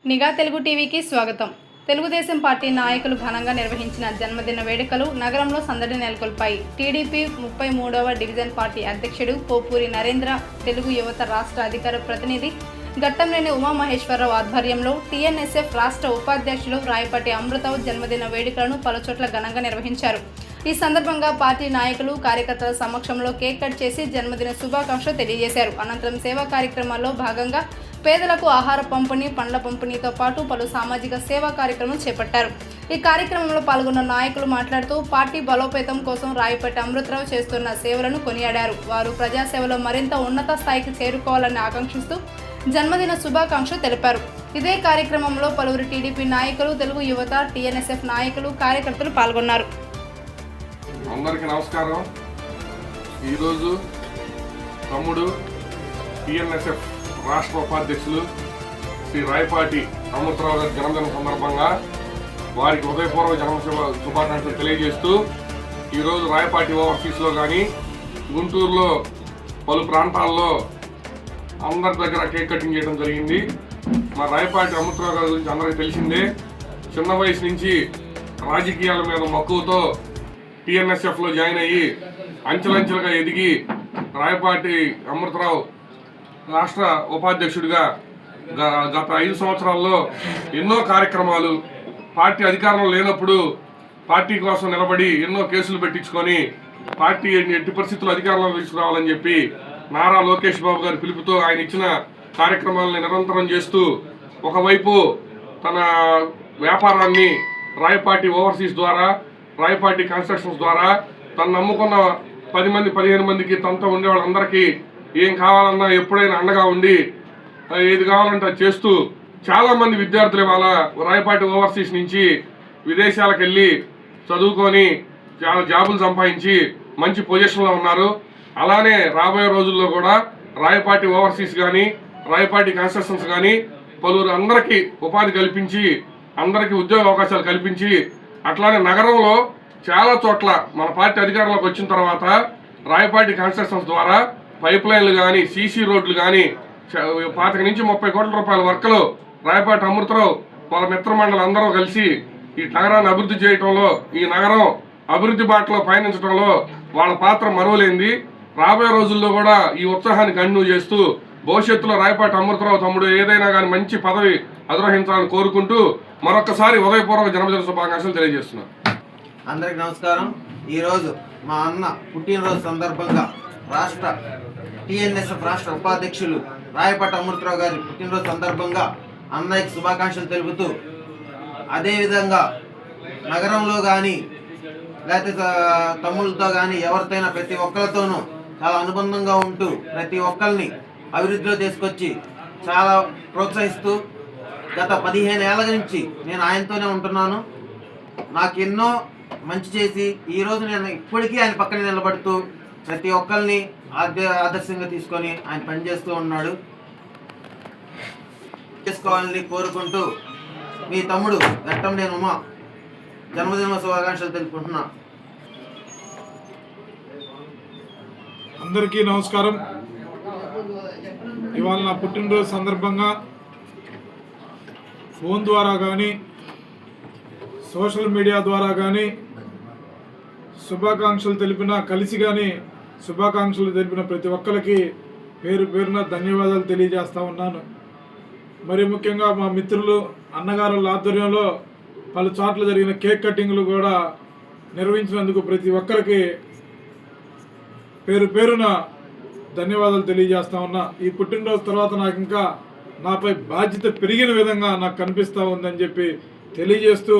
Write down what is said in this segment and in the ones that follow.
నిఘా తెలుగు టీవీకి స్వాగతం. తెలుగుదేశం పార్టీ నాయకులు ఘనంగా నిర్వహించిన జన్మదిన వేడుకలు నగరంలో సందడి నెలకొల్పాయి. టీడీపీ 33వ డివిజన్ పార్టీ అధ్యక్షుడు పోపూరి నరేంద్ర, తెలుగు యువత రాష్ట్ర అధికార ప్రతినిధి ఘట్టంనేని ఉమామహేశ్వరరావు ఆధ్వర్యంలో టీఎన్ఎస్ఎఫ్ రాష్ట్ర ఉపాధ్యక్షులు రాయపాటి అమృతరావు జన్మదిన వేడుకలను పలుచోట్ల ఘనంగా నిర్వహించారు. ఈ సందర్భంగా పార్టీ నాయకులు, కార్యకర్తల సమక్షంలో కేక్ కట్ చేసి జన్మదిన శుభాకాంక్షలు తెలియజేశారు. అనంతరం సేవా కార్యక్రమాల్లో భాగంగా పేదలకు ఆహార పంపిణీ, పండ్ల పంపిణీతో పాటు పలు సామాజిక సేవా కార్యక్రమాలు చేపట్టారు. ఈ కార్యక్రమంలో పాల్గొన్న నాయకులు మాట్లాడుతూ పార్టీ బలోపేతం కోసం రాయపాటి అమృతరావు చేస్తున్న సేవలను కొనియాడారు. వారు ప్రజాసేవలో మరింత ఉన్నత స్థాయికి చేరుకోవాలని ఆకాంక్షిస్తూ జన్మదిన శుభాకాంక్షలు తెలిపారు. ఇదే కార్యక్రమంలో పలువురు టీడీపీ నాయకులు, తెలుగు యువత, టీఎన్ఎస్ఎఫ్ నాయకులు, కార్యకర్తలు పాల్గొన్నారు. అందరికీ నమస్కారం. ఈరోజు తమ్ముడు టీఎన్ఎస్ఎఫ్ రాష్ట్ర ఉపాధ్యక్షులు శ్రీ రాయపాటి అమృతరావు గారి జన్మదిన సందర్భంగా వారికి హృదయపూర్వక జన్మదిన శుభాకాంక్షలు తెలియజేస్తూ ఈరోజు రాయపాటి ఓవర్సీస్లో కానీ గుంటూరులో పలు ప్రాంతాల్లో అందరి దగ్గర కేక్ కటింగ్ చేయడం జరిగింది. మా రాయపాటి అమృతరావు గారి గురించి అందరికీ తెలిసిందే. చిన్న వయసు నుంచి రాజకీయాల మీద మక్కువతో టీఎన్ఎస్ఎఫ్లో జాయిన్ అయ్యి అంచెలంచెలుగా ఎదిగి రాయపాటి అమృతరావు రాష్ట్ర ఉపాధ్యక్షుడిగా గత 5 సంవత్సరాల్లో ఎన్నో కార్యక్రమాలు, పార్టీ అధికారంలో లేనప్పుడు పార్టీ కోసం నిలబడి ఎన్నో కేసులు పెట్టించుకొని పార్టీ ఎట్టి పరిస్థితుల్లో అధికారంలో తీసుకురావాలని చెప్పి నారా లోకేష్ బాబు గారి పిలుపుతో ఆయన ఇచ్చిన కార్యక్రమాలను నిరంతరం చేస్తూ ఒకవైపు తన వ్యాపారాన్ని రాయపాటి ఓవర్సీస్ ద్వారా, రాయపాటి కన్స్ట్రక్షన్స్ ద్వారా తను నమ్ముకున్న 10 మంది 15 మందికి తనతో ఉండే వాళ్ళందరికీ ఏం కావాలన్నా ఎప్పుడైనా అండగా ఉండి ఏది కావాలంటే అది చేస్తూ చాలామంది విద్యార్థులు ఇవాళ రాయపాటి ఓవర్సీస్ నుంచి విదేశాలకు వెళ్ళి చదువుకొని చాలా జాబులు సంపాదించి మంచి పొజిషన్లో ఉన్నారు. అలానే రాబోయే రోజుల్లో కూడా రాయపాటి ఓవర్సీస్ కానీ, రాయపాటి కన్స్ట్రక్షన్స్ కానీ పలువురు అందరికీ ఉపాధి కల్పించి, అందరికీ ఉద్యోగ అవకాశాలు కల్పించి, అట్లానే నగరంలో చాలా చోట్ల మన పార్టీ అధికారంలోకి వచ్చిన తర్వాత రాయపాటి కన్స్ట్రక్షన్స్ ద్వారా పైప్ లైన్లు కానీ, సీసీ రోడ్లు కానీ 25 నుంచి 30 కోట్ల రూపాయల వర్కలు రాయపాటి అమృతరావు వాళ్ళ మిత్రమండలి అందరూ కలిసి ఈ నగరాన్ని అభివృద్ధి చేయడంలో, ఈ నగరం అభివృద్ధి బాటలో పయనించడంలో వాళ్ళ పాత్ర మరువలేంది. రాబోయే రోజుల్లో కూడా ఈ ఉత్సాహాన్ని కంటిన్యూ చేస్తూ భవిష్యత్తులో రాయపాటి అమృతరావు తమ్ముడు ఏదైనా కానీ మంచి పదవి అధిరోహించాలని కోరుకుంటూ మరొకసారి హృదయపూర్వక జన్మదిన శుభాకాంక్షలు తెలియజేస్తున్నాను. అందరికి నమస్కారం. ఈరోజు మా అన్న పుట్టినరోజు సందర్భంగా రాష్ట్ర టీఎన్ఎస్ఎఫ్ రాష్ట్ర ఉపాధ్యక్షులు రాయపాటి అమృతరావు గారి పుట్టినరోజు సందర్భంగా అన్నయ్యకి శుభాకాంక్షలు తెలుపుతూ, అదేవిధంగా నగరంలో కానీ లేకపోతే తమ్ముళ్ళతో కానీ ఎవరితోనైనా ప్రతి ఒక్కరితోనూ చాలా అనుబంధంగా ఉంటూ ప్రతి ఒక్కరిని అభివృద్ధిలో తీసుకొచ్చి చాలా ప్రోత్సహిస్తూ గత 15 ఏళ్ళ నుంచి నేను ఆయనతోనే ఉంటున్నాను. నాకు ఎన్నో మంచి చేసి ఈరోజు నేను ఇప్పటికీ ఆయన పక్కన నిలబడుతూ ప్రతి ఒక్కరిని ఆదర్శంగా తీసుకొని ఆయన పనిచేస్తూ ఉన్నాడు. చేసుకోవాలని కోరుకుంటూ మీ తమ్ముడు ఘట్టంనేని ఉమా జన్మదిన శుభాకాంక్షలు తెలుపుకుంటున్నా. అందరికీ నమస్కారం. ఇవాళ నా పుట్టినరోజు సందర్భంగా ఫోన్ ద్వారా కానీ, సోషల్ మీడియా ద్వారా కానీ శుభాకాంక్షలు తెలిపిన ప్రతి ఒక్కరికి పేరు పేరున ధన్యవాదాలు తెలియజేస్తూ ఉన్నాను. మరి ముఖ్యంగా మా మిత్రులు, అన్నగారుల ఆధ్వర్యంలో పలు చోట్ల జరిగిన కేక్ కటింగ్లు కూడా నిర్వహించినందుకు ప్రతి ఒక్కరికి పేరు పేరున ధన్యవాదాలు తెలియజేస్తా ఉన్నా. ఈ పుట్టినరోజు తర్వాత నాకు ఇంకా నాపై బాధ్యత పెరిగిన విధంగా నాకు కనిపిస్తూ ఉందని చెప్పి తెలియజేస్తూ,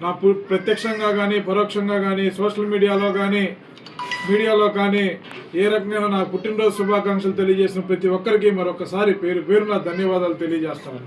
నా ప్రత్యక్షంగా కానీ పరోక్షంగా కానీ సోషల్ మీడియాలో కానీ ఏ రకంగా నా పుట్టినరోజు శుభాకాంక్షలు తెలియజేసిన ప్రతి ఒక్కరికి మరొకసారి పేరు పేరున ధన్యవాదాలు తెలియజేస్తాను.